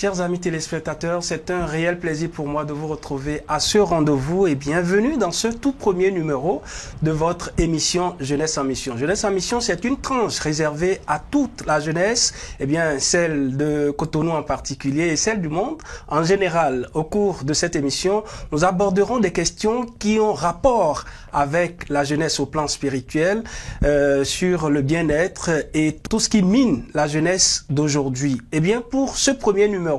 Chers amis téléspectateurs, c'est un réel plaisir pour moi de vous retrouver à ce rendez-vous et bienvenue dans ce tout premier numéro de votre émission Jeunesse en Mission. Jeunesse en Mission, c'est une tranche réservée à toute la jeunesse, eh bien celle de Cotonou en particulier et celle du monde en général. Au cours de cette émission, nous aborderons des questions qui ont rapport avec la jeunesse au plan spirituel, sur le bien-être et tout ce qui mine la jeunesse d'aujourd'hui. Eh bien, pour ce premier numéro,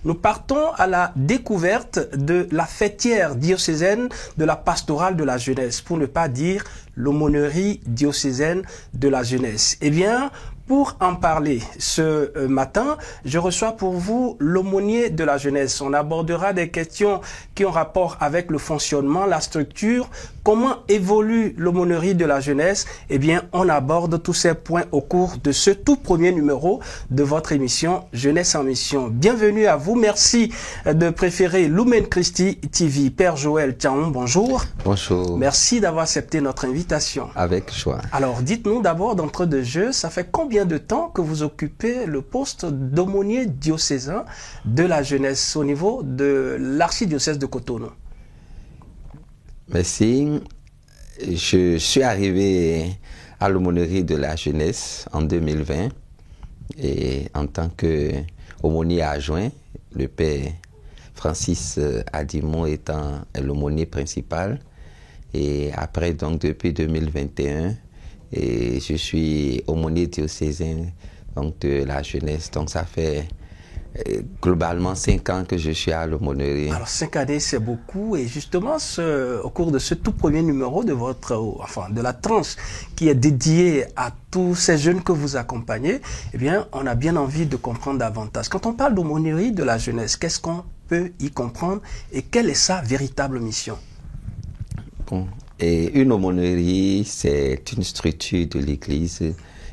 nous partons à la découverte de la fêtière diocésaine de la pastorale de la jeunesse, pour ne pas dire l'aumônerie diocésaine de la jeunesse. Eh bien, pour en parler ce matin, je reçois pour vous l'aumônier de la jeunesse. On abordera des questions qui ont rapport avec le fonctionnement, la structure, comment évolue l'aumônerie de la jeunesse. Eh bien, on aborde tous ces points au cours de ce tout premier numéro de votre émission Jeunesse en Mission. Bienvenue à vous. Merci de préférer Lumen Christi TV. Père Joël Tchaon, bonjour. Bonjour. Merci d'avoir accepté notre invitation. Avec joie. Alors, dites-nous d'abord, d'entrée de jeu, ça fait combien de temps que vous occupez le poste d'aumônier diocésain de la jeunesse au niveau de l'archidiocèse de Cotonou? Merci. Je suis arrivé à l'aumônerie de la jeunesse en 2020 et en tant qu'aumônier adjoint, le père Francis Adimon étant l'aumônier principal. Et après, donc, depuis 2021, et je suis aumônier diocésain donc, de la jeunesse. Donc, ça fait globalement 5 ans que je suis à l'aumônerie. Alors 5 années, c'est beaucoup. Et justement, au cours de ce tout premier numéro de de la tranche qui est dédiée à tous ces jeunes que vous accompagnez, eh bien, on a bien envie de comprendre davantage. Quand on parle d'aumônerie de la jeunesse, qu'est-ce qu'on peut y comprendre et quelle est sa véritable mission? Bon. Et une aumônerie, c'est une structure de l'Église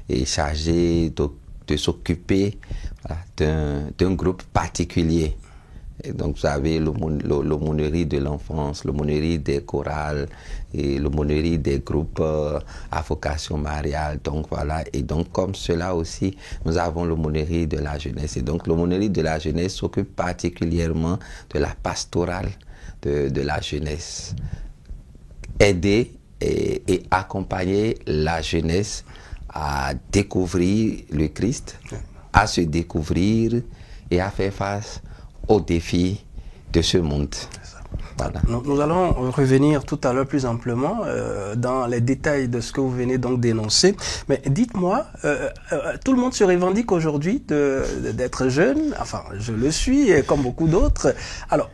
et chargée de s'occuper d'un groupe particulier. Et donc, vous avez l'aumônerie de l'enfance, l'aumônerie des chorales et l'aumônerie des groupes à vocation mariale. Donc, voilà. Et donc, comme cela aussi, nous avons l'aumônerie de la jeunesse. Et donc, l'aumônerie de la jeunesse s'occupe particulièrement de la pastorale de la jeunesse. Aider et accompagner la jeunesse à découvrir le Christ, à se découvrir et à faire face aux défis de ce monde. Voilà. Nous allons revenir tout à l'heure plus amplement dans les détails de ce que vous venez donc d'énoncer. Mais dites-moi, tout le monde se revendique aujourd'hui d'être jeune, enfin je le suis comme beaucoup d'autres. Alors,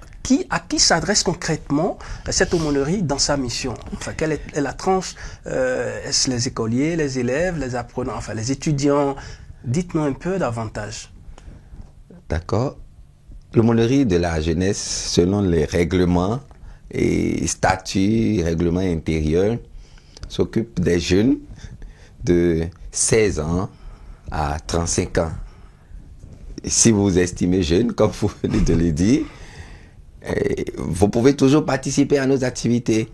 à qui s'adresse concrètement cette aumônerie dans sa mission? Enfin, quelle est la tranche? Est-ce les écoliers, les élèves, les apprenants, enfin les étudiants? Dites-nous un peu davantage. D'accord. L'aumônerie de la jeunesse, selon les règlements et statuts, règlements intérieurs, s'occupe des jeunes de 16 ans à 35 ans. Si vous estimez jeune, comme vous venez de le dire, vous pouvez toujours participer à nos activités,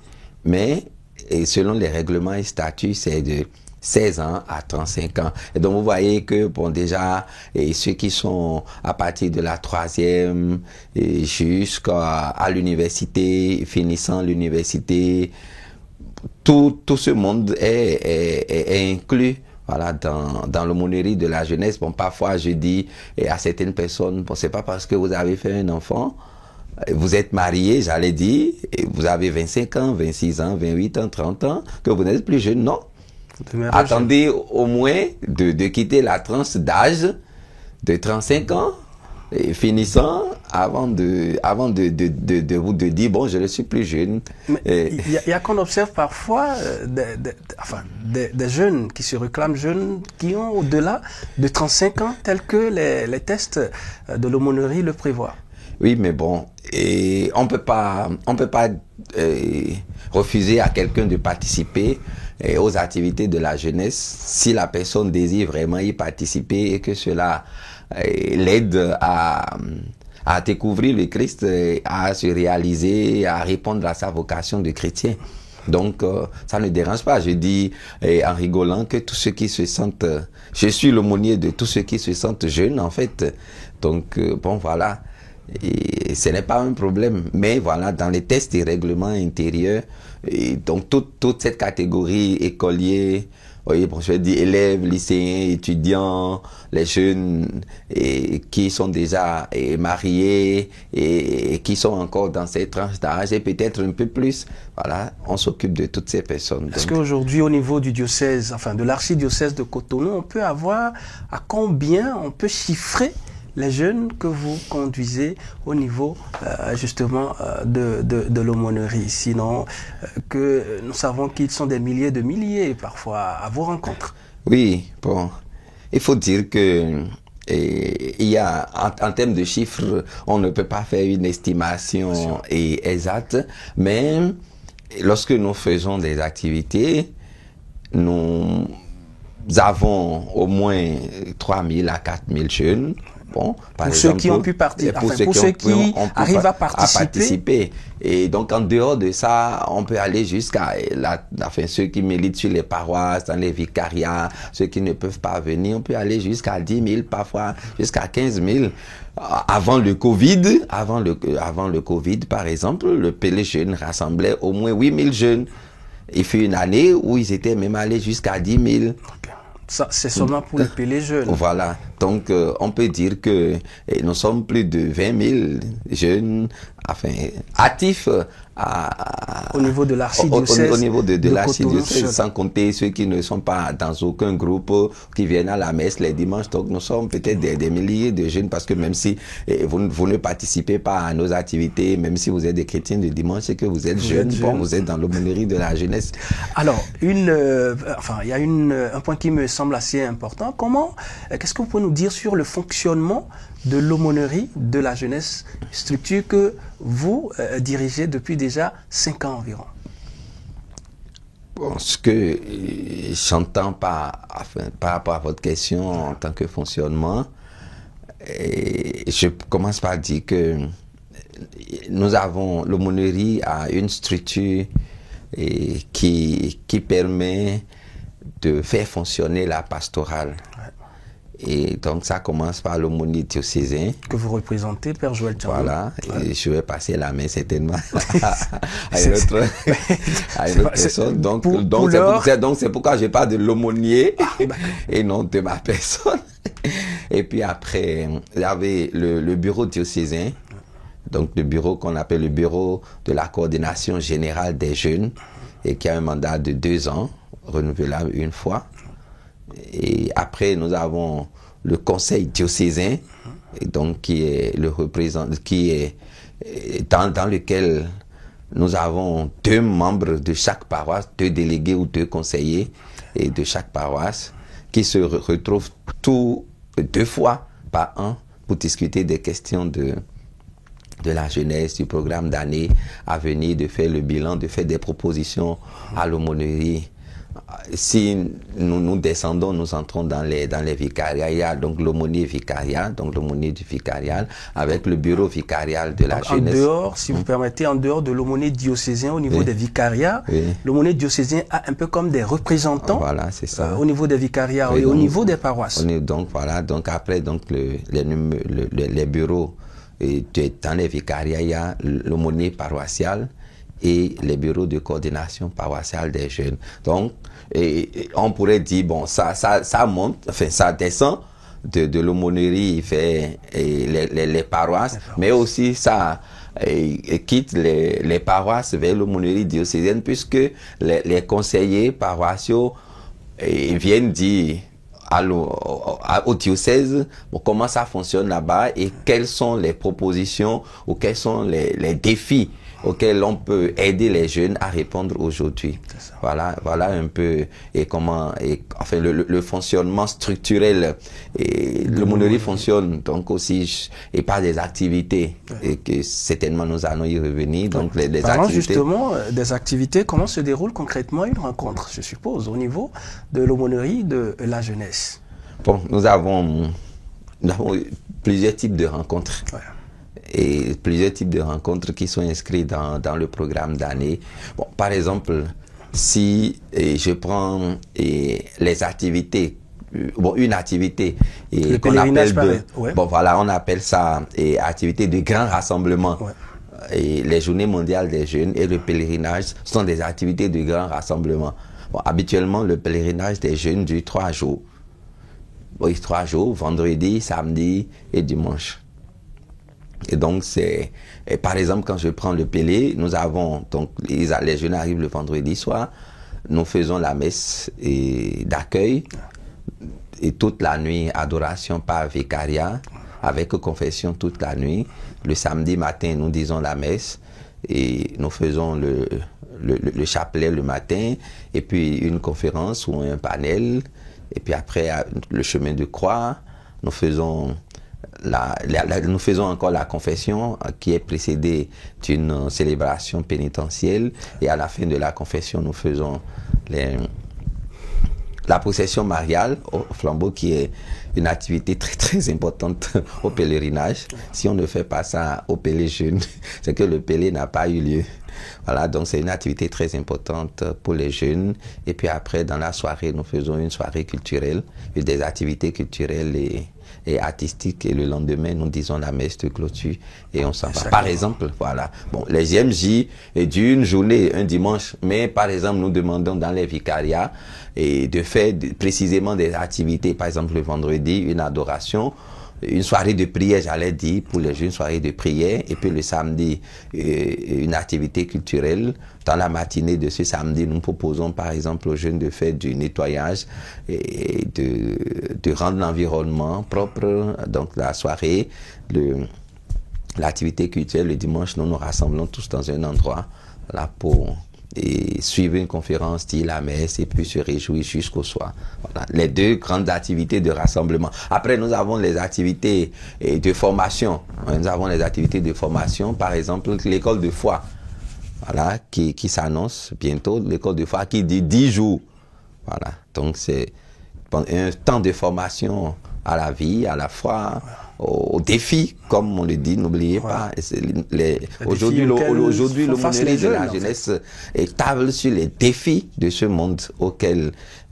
mais selon les règlements et statuts, c'est de 16 ans à 35 ans. Et donc, vous voyez que, bon, déjà, ceux qui sont à partir de la 3e jusqu'à l'université, finissant l'université, tout ce monde est inclus. Voilà, dans l'aumônerie de la jeunesse. Bon, parfois, je dis à certaines personnes, bon, c'est pas parce que vous avez fait un enfant, vous êtes marié, j'allais dire, et vous avez 25 ans, 26 ans, 28 ans, 30 ans, que vous n'êtes plus jeune, non. Attendez au moins de quitter la tranche d'âge de 35 ans, et finissant avant de vous dire, bon, je ne suis plus jeune. Il y a qu'on observe parfois des jeunes qui se réclament jeunes, qui ont au-delà de 35 ans, tels que les tests de l'aumônerie le prévoient. Oui, mais bon, on peut pas refuser à quelqu'un de participer aux activités de la jeunesse si la personne désire vraiment y participer et que cela l'aide à découvrir le Christ, à se réaliser, à répondre à sa vocation de chrétien. Donc, ça ne dérange pas. Je dis en rigolant que tous ceux qui se sentent... je suis l'aumônier de tous ceux qui se sentent jeunes, en fait. Donc, bon, voilà. Et ce n'est pas un problème. Mais voilà, dans les tests et règlements intérieurs, et donc toute cette catégorie écoliers, oui, bon, je dis élèves, lycéens, étudiants, les jeunes qui sont déjà mariés et qui sont encore dans cette tranche d'âge et peut-être un peu plus. Voilà, on s'occupe de toutes ces personnes. Est-ce qu'aujourd'hui, au niveau du diocèse, enfin de l'archidiocèse de Cotonou, on peut avoir à combien on peut chiffrer les jeunes que vous conduisez au niveau justement de l'aumônerie? Sinon, que nous savons qu'ils sont des milliers de milliers parfois à vos rencontres. Oui, bon, il faut dire que il y a, en termes de chiffres, on ne peut pas faire une estimation exacte, mais lorsque nous faisons des activités, nous avons au moins 3000 à 4000 jeunes. Bon, pour ceux qui ont pu participer, pour ceux qui arrivent à participer. Et donc, en dehors de ça, on peut aller jusqu'à ceux qui militent sur les paroisses, dans les vicariats, ceux qui ne peuvent pas venir, on peut aller jusqu'à 10 000, parfois jusqu'à 15 000. Avant le Covid, par exemple, le PL Jeune rassemblait au moins 8 000 jeunes. Il fut une année où ils étaient même allés jusqu'à 10 000. Okay. Ça, c'est seulement pour les jeunes. Voilà. Donc, on peut dire que nous sommes plus de 20 000 jeunes, enfin, actifs au niveau de l'archidiocèse. Au niveau de l'archidiocèse, sans compter ceux qui ne sont pas dans aucun groupe, qui viennent à la messe les dimanches. Donc, nous sommes peut-être des milliers de jeunes, parce que même si vous ne participez pas à nos activités, même si vous êtes des chrétiens de dimanche, c'est que vous êtes jeunes. Bon, vous êtes dans l'aumônerie de la jeunesse. Alors, il y a un point qui me semble assez important. Qu'est-ce que vous pouvez nous dire sur le fonctionnement de l'aumônerie de la jeunesse, structure que vous dirigez depuis déjà 5 ans environ? Bon, ce que j'entends par rapport à votre question en tant que fonctionnement, je commence par dire que l'aumônerie a une structure qui permet de faire fonctionner la pastorale. Et donc, ça commence par l'aumônier diocésain. Que vous représentez, Père Joël Tchamou. Voilà. Ouais. Et je vais passer la main certainement à une autre personne. Donc, c'est pourquoi je parle de l'aumônier et non de ma personne. Et puis après, il y avait le bureau diocésain. Donc, le bureau qu'on appelle le bureau de la coordination générale des jeunes et qui a un mandat de 2 ans, renouvelable une fois. Et après, nous avons le conseil diocésain, donc qui est le représentant, qui est dans lequel nous avons 2 membres de chaque paroisse, 2 délégués ou 2 conseillers et de chaque paroisse, qui se retrouvent 2 fois par an pour discuter des questions de la jeunesse, du programme d'année à venir, de faire le bilan, de faire des propositions à l'aumônerie. Si nous descendons, nous entrons dans les vicariats. Il y a donc l'aumônier vicariat, donc l'aumônier du vicarial, avec le bureau vicarial de la jeunesse. En dehors, si vous permettez, en dehors de l'aumônier diocésain au niveau des vicariats, l'aumônier diocésain a un peu comme des représentants c'est ça. Au niveau des vicariats et au niveau des paroisses. Donc après les bureaux, dans les vicariats, il y a l'aumônier paroissial et les bureaux de coordination paroissiale des jeunes. Donc, on pourrait dire, bon, ça monte, enfin, ça descend de l'aumônerie, il fait les paroisses, mais aussi ça quitte les paroisses vers l'aumônerie diocésaine, puisque les conseillers paroissiaux viennent dire au diocèse comment ça fonctionne là-bas et quelles sont les propositions ou quels sont les défis auxquels on peut aider les jeunes à répondre aujourd'hui. Voilà un peu le fonctionnement structurel. Et l'aumônerie fonctionne donc aussi et par des activités et que certainement nous allons y revenir. Donc les Parlons activités. Justement des activités, comment se déroule concrètement une rencontre, je suppose, au niveau de l'aumônerie de la jeunesse? Bon, nous avons plusieurs types de rencontres. et plusieurs types de rencontres qui sont inscrits dans le programme d'année. Bon, par exemple, si je prends les activités, une activité qu'on appelle bon voilà, on appelle ça activité de grand rassemblement. Ouais. Et les journées mondiales des jeunes et le pèlerinage sont des activités de grand rassemblement. Bon, habituellement, le pèlerinage des jeunes dure 3 jours. Oui, 3 jours, vendredi, samedi et dimanche. Et donc, par exemple, quand je prends le Pélé, nous avons, donc, les jeunes arrivent le vendredi soir, nous faisons la messe d'accueil, et toute la nuit, adoration par vicariat, avec confession toute la nuit. Le samedi matin, nous disons la messe, et nous faisons le chapelet le matin, et puis une conférence ou un panel, et puis après, le chemin de croix, nous faisons encore la confession qui est précédée d'une célébration pénitentielle, et à la fin de la confession, nous faisons la procession mariale au flambeau, qui est une activité très très importante au pèlerinage. Si on ne fait pas ça au Pélé jeune, c'est que le Pélé n'a pas eu lieu. Voilà, donc c'est une activité très importante pour les jeunes. Et puis après, dans la soirée, nous faisons une soirée culturelle, des activités culturelles et artistiques. Et le lendemain, nous disons la messe de clôture et on s'en va. Par exemple, voilà. Bon, les IMJ d'une journée, un dimanche, mais par exemple, nous demandons dans les vicariats de faire précisément des activités. Par exemple, le vendredi, une adoration, une soirée de prière, j'allais dire, pour les jeunes, soirée de prière, et puis le samedi, une activité culturelle. Dans la matinée de ce samedi, nous proposons par exemple aux jeunes de faire du nettoyage et de rendre l'environnement propre. Donc la soirée, l'activité culturelle, le dimanche, nous nous rassemblons tous dans un endroit là pour suivre une conférence, dire la messe et puis se réjouir jusqu'au soir. Voilà, les 2 grandes activités de rassemblement. Après, nous avons les activités de formation. Nous avons les activités de formation, par exemple l'école de foi, voilà, qui s'annonce bientôt, l'école de foi qui dit 10 jours. Voilà, donc c'est un temps de formation à la vie, à la foi, aux défis, comme on le dit, n'oubliez pas. Aujourd'hui, l'aumônerie de la jeunesse table sur les défis de ce monde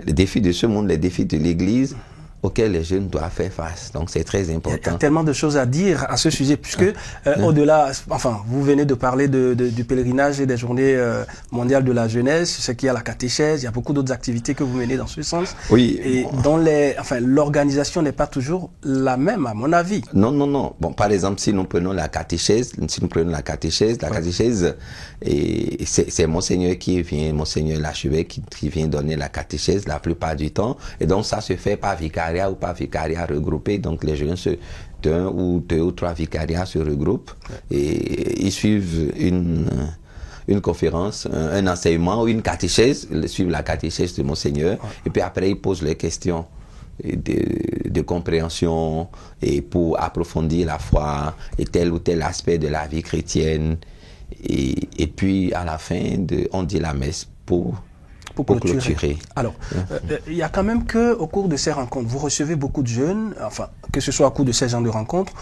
les défis de l'Église auxquels les jeunes doivent faire face. Donc c'est très important. Il y a tellement de choses à dire à ce sujet, puisque au-delà, enfin, vous venez de parler du pèlerinage et des journées mondiales de la jeunesse, ce qu'il y a la catéchèse, il y a beaucoup d'autres activités que vous menez dans ce sens. Oui. Et dont l'organisation n'est pas toujours la même, à mon avis. Non. Bon, par exemple, si nous prenons la catéchèse, c'est Monseigneur Monseigneur l'archevêque qui vient donner la catéchèse la plupart du temps. Et donc ça se fait par vicariat ou par vicariat regroupé. Donc les jeunes d'un ou 2 ou 3 vicariats se regroupent et ils suivent une conférence, un enseignement ou une catéchèse, ils suivent la catéchèse de Monseigneur, et puis après ils posent les questions de compréhension et pour approfondir la foi et tel ou tel aspect de la vie chrétienne, et puis à la fin on dit la messe pour clôturer. Alors, il y a quand même qu'au cours de ces rencontres, vous recevez beaucoup de jeunes, enfin, que ce soit au cours de ces genres de rencontres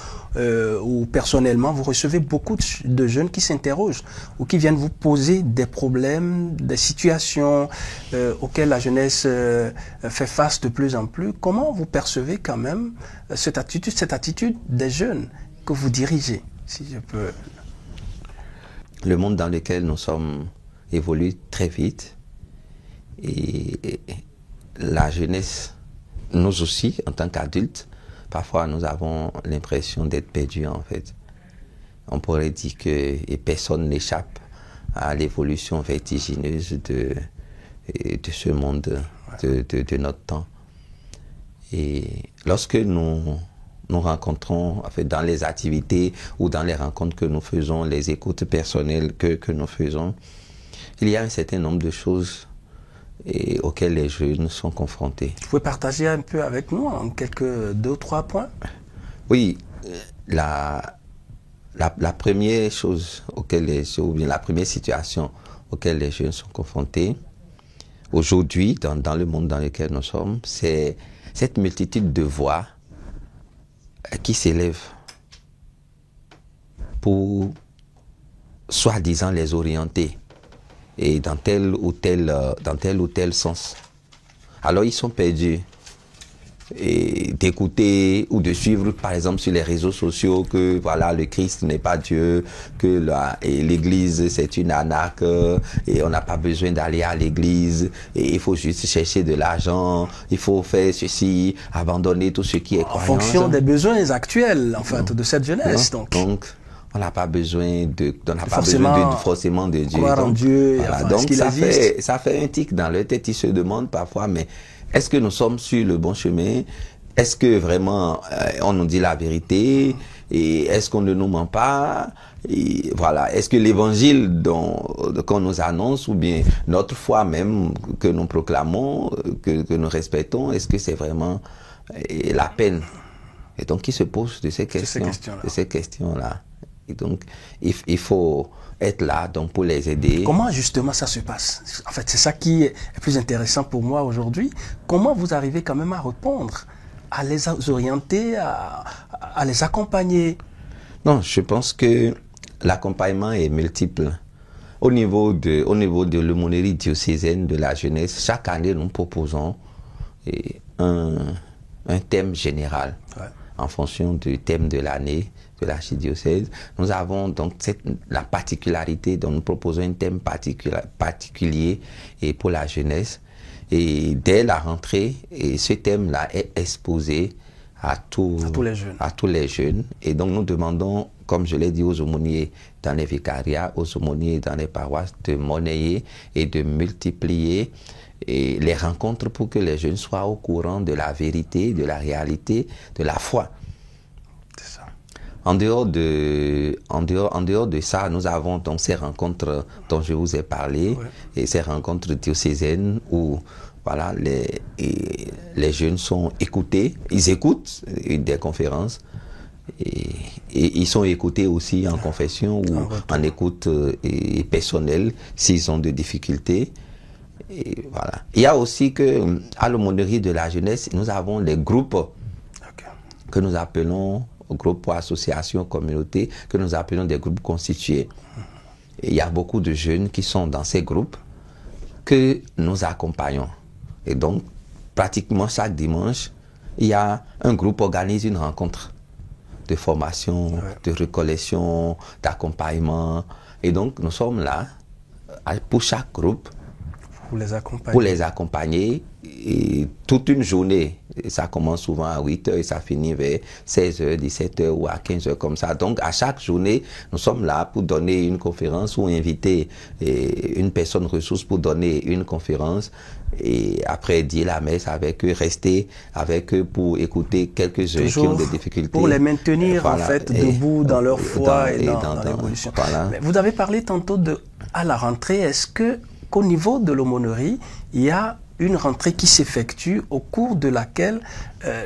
ou personnellement, vous recevez beaucoup de jeunes qui s'interrogent ou qui viennent vous poser des problèmes, des situations auxquelles la jeunesse fait face de plus en plus. Comment vous percevez quand même cette attitude des jeunes que vous dirigez, si je peux... Le monde dans lequel nous sommes évolue très vite. Et la jeunesse, nous aussi, en tant qu'adultes, parfois nous avons l'impression d'être perdus en fait. On pourrait dire que personne n'échappe à l'évolution vertigineuse de ce monde, de notre temps. Et lorsque nous rencontrons, en fait, dans les activités ou dans les rencontres que nous faisons, les écoutes personnelles que nous faisons, il y a un certain nombre de choses auxquels les jeunes sont confrontés. Vous pouvez partager un peu avec nous en quelques 2 ou 3 points? Oui, la première chose ou bien la première situation auxquelles les jeunes sont confrontés aujourd'hui dans le monde dans lequel nous sommes, c'est cette multitude de voix qui s'élèvent pour soi-disant les orienter et dans tel ou tel sens. Alors ils sont perdus. Et d'écouter ou de suivre par exemple sur les réseaux sociaux que voilà le Christ n'est pas Dieu, que l'église c'est une arnaque et on n'a pas besoin d'aller à l'église et il faut juste chercher de l'argent, il faut faire ceci, abandonner tout ce qui est croyance. En fonction des besoins actuels en fait de cette jeunesse. Donc on n'a pas besoin forcément de Dieu. Croire en Dieu. Voilà, Enfin, donc ça fait un tic dans leur tête. Ils se demandent parfois, mais est-ce que nous sommes sur le bon chemin? Est-ce que vraiment on nous dit la vérité? Et est-ce qu'on ne nous ment pas? Et voilà. Est-ce que l'évangile qu'on nous annonce ou bien notre foi même que nous proclamons, que nous respectons, est-ce que c'est vraiment la peine? Et donc ils se posent de ces questions-là. Et donc il faut être là donc pour les aider. Comment justement ça se passe? En fait, c'est ça qui est plus intéressant pour moi aujourd'hui. Comment vous arrivez quand même à répondre, à les orienter, à les accompagner? Non, je pense que l'accompagnement est multiple. Au niveau de l'aumônerie diocésaine de la jeunesse, chaque année nous proposons un thème général. Ouais. En fonction du thème de l'année de l'archidiocèse. Nous avons donc la particularité, donc nous proposons un thème particulier et pour la jeunesse. Et dès la rentrée, ce thème-là est exposé à tous les jeunes. Et donc nous demandons, comme je l'ai dit, aux aumôniers dans les vicariats, aux aumôniers dans les paroisses, de monnayer et de multiplier et les rencontres pour que les jeunes soient au courant de la vérité, de la réalité, de la foi. C'est ça. En dehors de ça, nous avons donc ces rencontres dont je vous ai parlé, ouais. Et ces rencontres diocésaines où voilà, les jeunes sont écoutés, ils écoutent des conférences et ils sont écoutés aussi en confession ou en écoute personnelle s'ils ont des difficultés. Et voilà. Il y a aussi que à l'aumônerie de la jeunesse, nous avons les groupes que nous appelons groupes ou associations, communautés, que nous appelons des groupes constitués. Et il y a beaucoup de jeunes qui sont dans ces groupes que nous accompagnons. Et donc, pratiquement chaque dimanche, il y a un groupe qui organise une rencontre de formation, de recollection, d'accompagnement. Et donc, nous sommes là pour chaque groupe pour les accompagner et toute une journée. Et ça commence souvent à 8h et ça finit vers 16h, 17h ou à 15h comme ça. Donc à chaque journée, nous sommes là pour donner une conférence ou inviter une personne ressource pour donner une conférence et après dire la messe avec eux, rester avec eux pour écouter quelques-uns qui ont des difficultés. Pour les maintenir en fait debout dans leur foi et dans l'évolution. Voilà. Vous avez parlé tantôt à la rentrée, est-ce qu'au niveau de l'aumônerie, il y a une rentrée qui s'effectue au cours de laquelle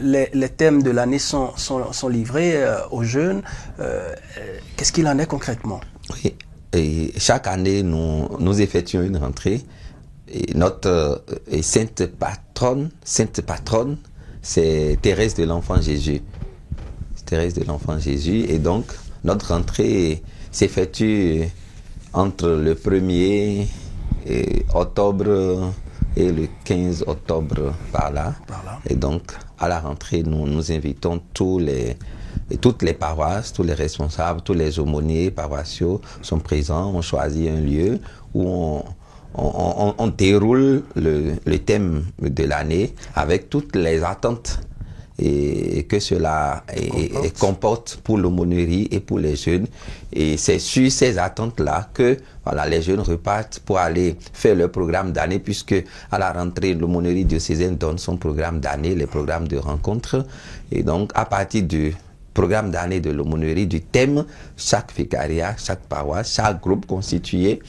les thèmes de l'année sont livrés aux jeunes. Qu'est-ce qu'il en est concrètement? Oui, et chaque année, nous effectuons une rentrée. Et notre sainte patronne, c'est Thérèse de l'Enfant Jésus. Thérèse de l'Enfant Jésus. Et donc, notre rentrée s'effectue entre le 1er octobre et le 15 octobre par là. Et donc, à la rentrée, nous invitons toutes les paroisses, tous les responsables, tous les aumôniers paroissiaux sont présents. On choisit un lieu où on déroule le thème de l'année avec toutes les attentes et que cela comporte pour l'aumônerie et pour les jeunes. Et c'est sur ces attentes-là que voilà, les jeunes repartent pour aller faire leur programme d'année, puisque à la rentrée, l'aumônerie diocésaine donne son programme d'année, les programmes de rencontre. Et donc, à partir du programme d'année de l'aumônerie, du thème, chaque vicariat, chaque paroisse, chaque groupe constitué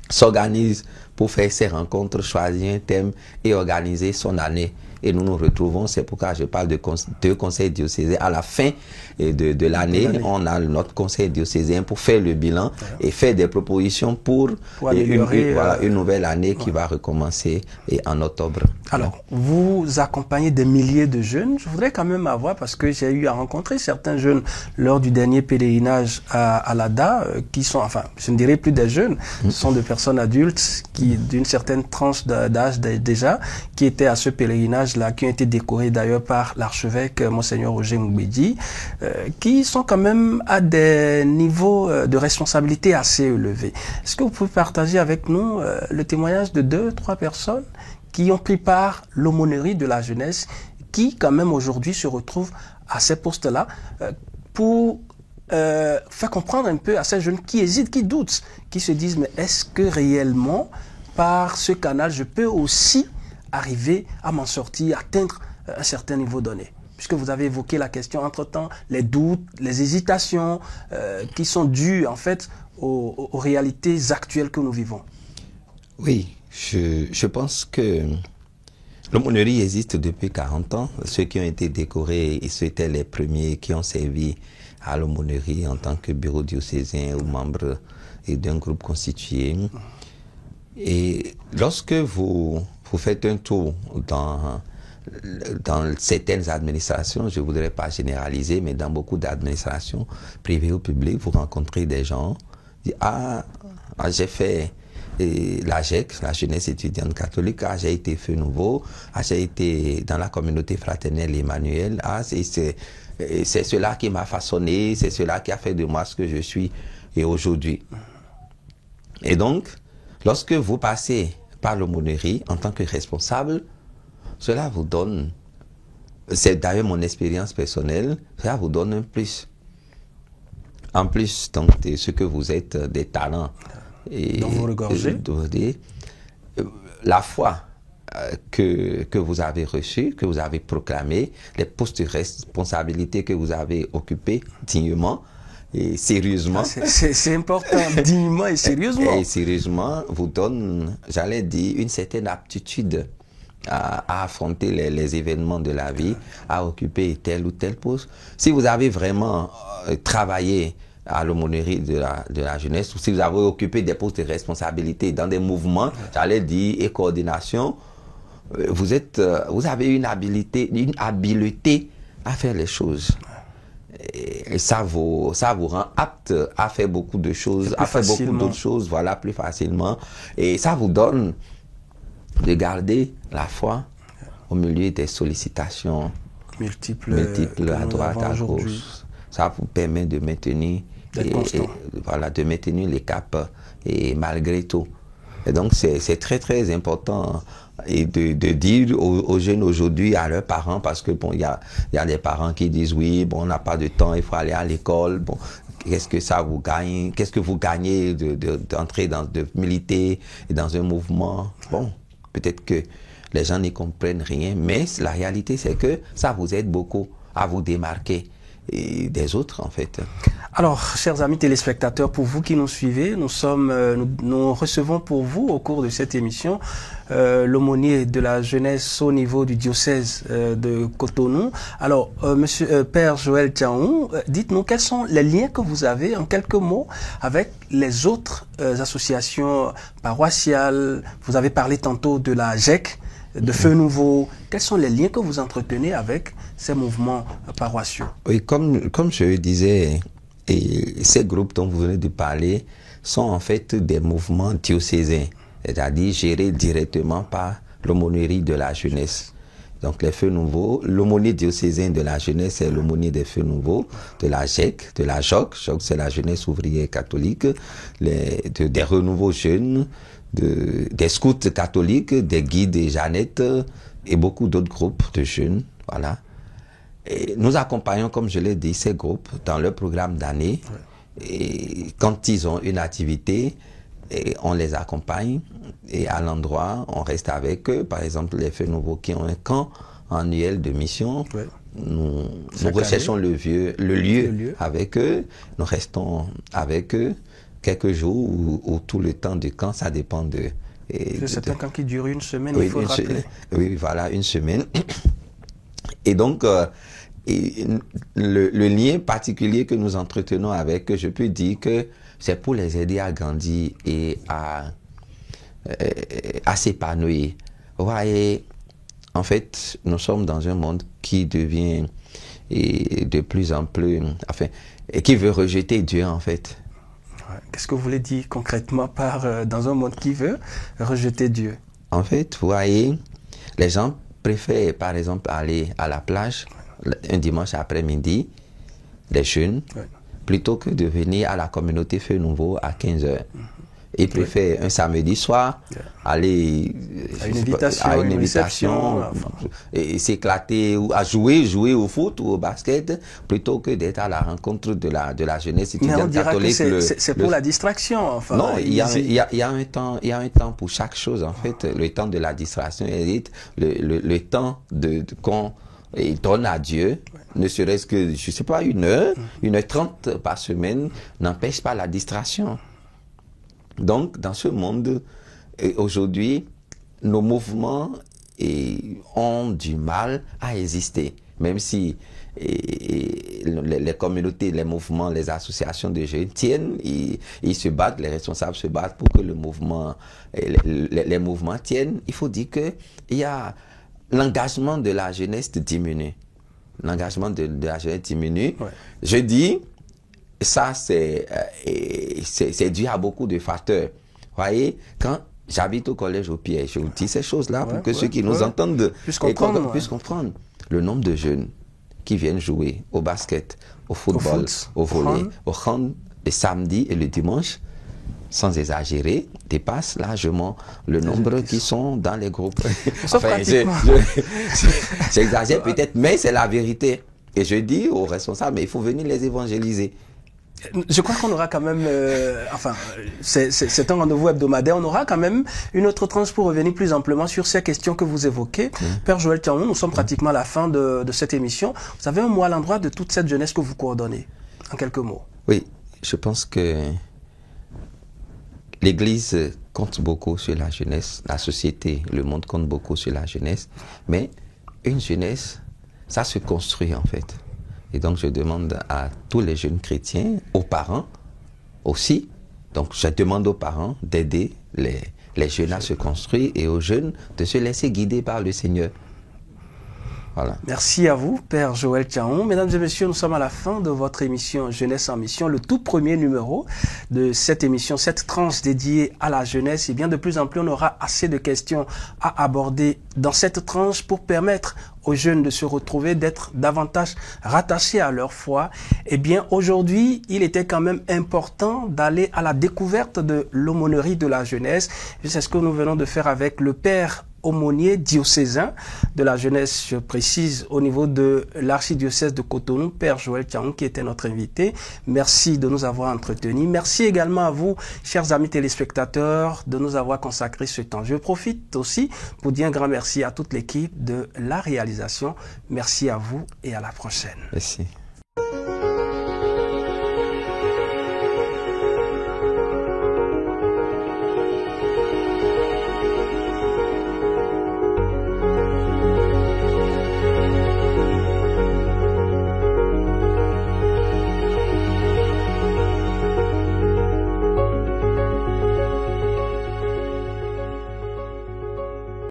s'organise pour faire ses rencontres, choisir un thème et organiser son année. et nous nous retrouvons. C'est pourquoi je parle de deux conseils diocésains. À la fin de l'année, on a notre conseil diocésain pour faire le bilan et faire des propositions pour une nouvelle année qui va recommencer en octobre. Alors, vous accompagnez des milliers de jeunes. Je voudrais quand même avoir, parce que j'ai eu à rencontrer certains jeunes lors du dernier pèlerinage à l'ADA, qui sont, enfin, je ne dirais plus des jeunes, ce sont des personnes adultes qui, d'une certaine tranche d'âge déjà, qui étaient à ce pèlerinage-là, qui ont été décorés d'ailleurs par l'archevêque Monseigneur Roger Moubedi, qui sont quand même à des niveaux de responsabilité assez élevés. Est-ce que vous pouvez partager avec nous le témoignage de 2-3 personnes qui ont pris part à l'aumônerie de la jeunesse, qui quand même aujourd'hui se retrouvent à ces postes-là, pour faire comprendre un peu à ces jeunes qui hésitent, qui doutent, qui se disent, mais est-ce que réellement, par ce canal, je peux aussi arriver à m'en sortir, atteindre un certain niveau donné? Puisque vous avez évoqué la question entre-temps, les doutes, les hésitations qui sont dues en fait aux réalités actuelles que nous vivons. Oui, je pense que l'aumônerie existe depuis 40 ans. Ceux qui ont été décorés, c'était les premiers qui ont servi à l'aumônerie en tant que bureau diocésain ou membre d'un groupe constitué. Et lorsque vous faites un tour dans certaines administrations, je ne voudrais pas généraliser, mais dans beaucoup d'administrations privées ou publiques, vous rencontrez des gens qui disent « Ah, j'ai fait la GEC, la jeunesse étudiante catholique, ah, j'ai été Feu Nouveau, ah, j'ai été dans la communauté fraternelle Emmanuel, ah, c'est cela qui m'a façonné, c'est cela qui a fait de moi ce que je suis et aujourd'hui. » Et donc, lorsque vous passez par l'aumônerie en tant que responsable, cela vous donne, c'est d'ailleurs mon expérience personnelle, cela vous donne un plus. En plus, donc, de ce que vous êtes, des talents. Et dont vous regorgez. La foi que vous avez reçue, que vous avez proclamée, les postes de responsabilité que vous avez occupés dignement et sérieusement. C'est important, dignement et sérieusement. Et sérieusement, vous donne, j'allais dire, une certaine aptitude à affronter les événements de la vie, à occuper tel ou tel poste. Si vous avez vraiment travaillé à l'aumônerie de la jeunesse, ou si vous avez occupé des postes de responsabilité dans des mouvements, j'allais dire, et coordination, vous avez une habileté à faire les choses. Et ça vous rend apte à faire beaucoup de choses, à faire beaucoup d'autres choses, voilà, plus facilement. Et ça vous donne de garder la foi au milieu des sollicitations multiples à droite, à gauche. Ça vous permet de maintenir de maintenir les caps et malgré tout. Et donc c'est très très important et de dire aux jeunes aujourd'hui, à leurs parents, parce que bon, il y a des parents qui disent oui, bon, on n'a pas de temps, il faut aller à l'école, bon, qu'est-ce que ça vous gagne, qu'est-ce que vous gagnez d'entrer de militer dans un mouvement. Bon, peut-être que les gens n'y comprennent rien, mais la réalité c'est que ça vous aide beaucoup à vous démarquer et des autres en fait. Alors, chers amis téléspectateurs, pour vous qui nous suivez, nous recevons pour vous au cours de cette émission l'aumônier de la jeunesse au niveau du diocèse de Cotonou. Alors, Père Joël Tiaou, dites-nous quels sont les liens que vous avez en quelques mots avec les autres associations paroissiales. Vous avez parlé tantôt de la GEC, de Feu Nouveau. Quels sont les liens que vous entretenez avec ces mouvements paroissiaux? Oui, comme je le disais, et ces groupes dont vous venez de parler sont en fait des mouvements diocésains, c'est-à-dire gérés directement par l'aumônerie de la jeunesse. Donc les Feux Nouveaux, l'aumônier diocésain de la jeunesse, c'est l'aumônier des Feux Nouveaux, de la GEC, de la JOC, JOC c'est la jeunesse ouvrière catholique, des renouveaux jeunes, des scouts catholiques, des guides et Jeannettes et beaucoup d'autres groupes de jeunes, voilà. Et nous accompagnons, comme je l'ai dit, ces groupes dans leur programme d'année. Et quand ils ont une activité, on les accompagne et à l'endroit, on reste avec eux. Par exemple, les Feux Nouveaux qui ont un camp annuel de mission. Nous recherchons le lieu avec eux. Nous restons avec eux quelques jours ou tout le temps du camp. Ça dépend de C'est un camp qui dure une semaine, oui, il faut le rappeler. Oui, voilà, une semaine. Et donc, le lien particulier que nous entretenons avec, je peux dire que c'est pour les aider à grandir et à s'épanouir. Vous voyez, en fait, nous sommes dans un monde qui devient de plus en plus, enfin, et qui veut rejeter Dieu, en fait. Qu'est-ce que vous voulez dire concrètement par dans un monde qui veut rejeter Dieu? En fait, vous voyez, les gens préfèrent, par exemple, aller à la plage un dimanche après-midi, les jeunes, plutôt que de venir à la communauté Feu Nouveau à 15h. Ils préfèrent un samedi soir aller à une invitation et s'éclater ou à jouer au foot ou au basket plutôt que d'être à la rencontre de la jeunesse étudiante catholique. C'est pour la distraction. Enfin, non, il y a un temps pour chaque chose. En fait, le temps de la distraction hérite le temps qu'on donne à Dieu, ne serait-ce que, je sais pas, 1h30 par semaine, n'empêche pas la distraction. Donc, dans ce monde, aujourd'hui, nos mouvements ont du mal à exister. Même si les communautés, les mouvements, les associations de jeunes tiennent, ils se battent, les responsables se battent pour que le mouvement, les mouvements tiennent. Il faut dire que l'engagement de la jeunesse diminue. L'engagement de la jeunesse diminue. Ouais. Je dis, ça, c'est dû à beaucoup de facteurs. Vous voyez, quand j'habite au collège au Piège, je vous dis ces choses-là pour que ceux qui nous entendent puissent comprendre le nombre de jeunes qui viennent jouer au basket, au football, au volley, au hand, le samedi et le dimanche, sans exagérer, dépasse largement le nombre qui sont dans les groupes. Enfin, j'exagère peut-être, mais c'est la vérité. Et je dis aux responsables, mais il faut venir les évangéliser. Je crois qu'on aura quand même, c'est un rendez-vous hebdomadaire, on aura quand même une autre tranche pour revenir plus amplement sur ces questions que vous évoquez. Père Joël Tiaon, nous sommes pratiquement à la fin de cette émission. Vous avez un mot à l'endroit de toute cette jeunesse que vous coordonnez, en quelques mots. Oui, je pense que l'Église compte beaucoup sur la jeunesse, la société, le monde compte beaucoup sur la jeunesse, mais une jeunesse, ça se construit en fait. Et donc, je demande à tous les jeunes chrétiens, aux parents aussi, donc je demande aux parents d'aider les jeunes à se construire et aux jeunes de se laisser guider par le Seigneur. Voilà. Merci à vous, Père Joël Tiaon. Mesdames et messieurs, nous sommes à la fin de votre émission Jeunesse en Mission, le tout premier numéro de cette émission, cette tranche dédiée à la jeunesse. Et bien de plus en plus, on aura assez de questions à aborder dans cette tranche pour permettre aux jeunes de se retrouver, d'être davantage rattachés à leur foi. Eh bien, aujourd'hui, il était quand même important d'aller à la découverte de l'aumônerie de la jeunesse. C'est ce que nous venons de faire avec le Père aumônier diocésain de la jeunesse, je précise, au niveau de l'archidiocèse de Cotonou, Père Joël Tiaon, qui était notre invité. Merci de nous avoir entretenus. Merci également à vous, chers amis téléspectateurs, de nous avoir consacré ce temps. Je profite aussi pour dire un grand merci à toute l'équipe de la réalisation. Merci à vous et à la prochaine. Merci.